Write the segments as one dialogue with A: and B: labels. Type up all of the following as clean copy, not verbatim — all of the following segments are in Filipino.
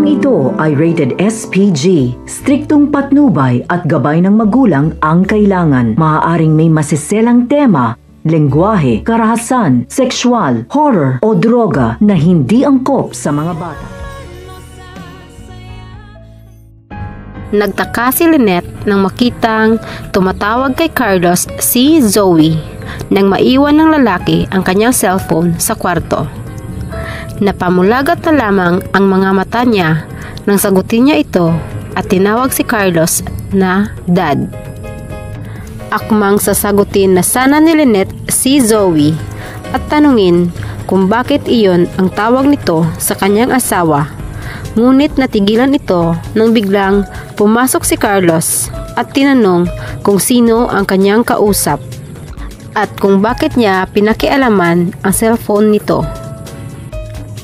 A: Programang ito ay rated SPG. Striktong patnubay at gabay ng magulang ang kailangan. Maaaring may masiselang tema, lengguwahe, karahasan, sexual, horror o droga na hindi angkop sa mga bata.
B: Nagtaka si Lynette nang makitang tumatawag kay Carlos si Zoe nang maiwan ng lalaki ang kanyang cellphone sa kwarto. Napamulagat na lamang ang mga mata niya nang sagutin niya ito at tinawag si Carlos na Dad. Akmang sasagutin na sana ni Lynette si Zoe at tanungin kung bakit iyon ang tawag nito sa kanyang asawa. Ngunit natigilan ito nang biglang pumasok si Carlos at tinanong kung sino ang kanyang kausap at kung bakit niya pinakialaman ang cellphone nito.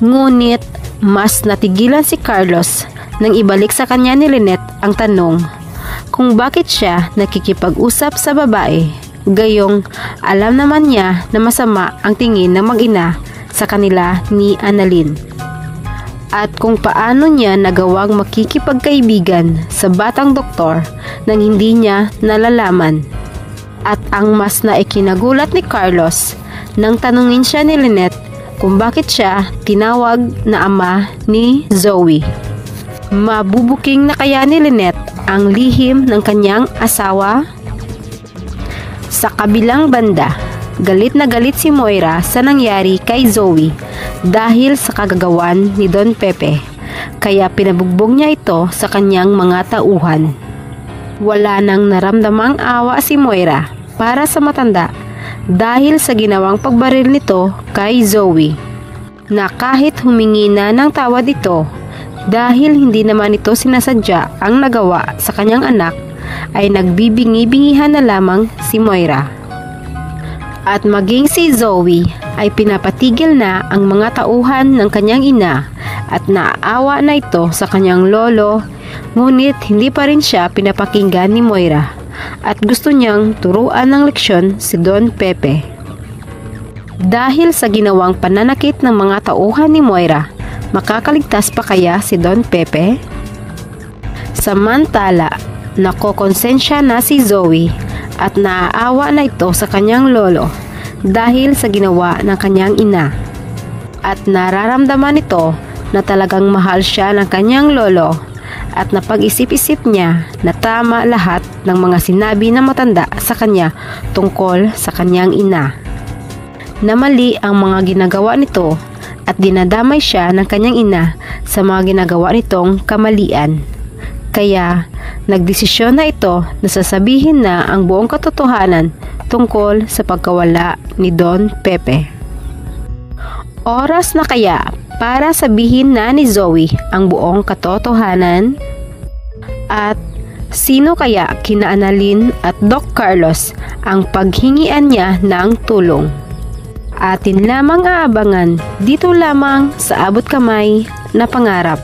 B: Ngunit mas natigilan si Carlos nang ibalik sa kanya ni Lynette ang tanong kung bakit siya nakikipag-usap sa babae, gayong alam naman niya na masama ang tingin ng mag-ina sa kanila ni Annalyn. At kung paano niya nagawang makikipagkaibigan sa batang doktor nang hindi niya nalalaman. At ang mas naikinagulat ni Carlos nang tanungin siya ni Lynette kung bakit siya tinawag na ama ni Zoe. Mabubuking na kaya ni Lynette ang lihim ng kanyang asawa? Sa kabilang banda, galit na galit si Moira sa nangyari kay Zoe dahil sa kagagawan ni Don Pepe, kaya pinabugbog niya ito sa kanyang mga tauhan. Wala nang naramdamang awa si Moira para sa matanda dahil sa ginawang pagbaril nito kay Zoe, na kahit humingi na ng tawad ito dahil hindi naman ito sinasadya ang nagawa sa kanyang anak, ay nagbibingi-bingihan na lamang si Moira. At maging si Zoe ay pinapatigil na ang mga tauhan ng kanyang ina at naaawa na ito sa kanyang lolo, ngunit hindi pa rin siya pinapakinggan ni Moira at gusto niyang turuan ng leksyon si Don Pepe. Dahil sa ginawang pananakit ng mga tauhan ni Moira, makakaligtas pa kaya si Don Pepe? Samantala, nakokonsensya na si Zoe at naaawa na ito sa kanyang lolo dahil sa ginawa ng kanyang ina. At nararamdaman ito na talagang mahal siya ng kanyang lolo at napag-isip-isip niya na tama lahat ng mga sinabi ng matanda sa kanya tungkol sa kanyang ina. Na mali ang mga ginagawa nito at dinadamay siya ng kanyang ina sa mga ginagawa nitong kamalian. Kaya nagdesisyon na ito na sasabihin na ang buong katotohanan tungkol sa pagkawala ni Don Pepe. Oras na kaya para sabihin na ni Zoe ang buong katotohanan? At sino kaya kina Annalyn at Doc Carlos ang paghingian niya ng tulong? Atin lamang aabangan dito lamang sa Abot Kamay na Pangarap.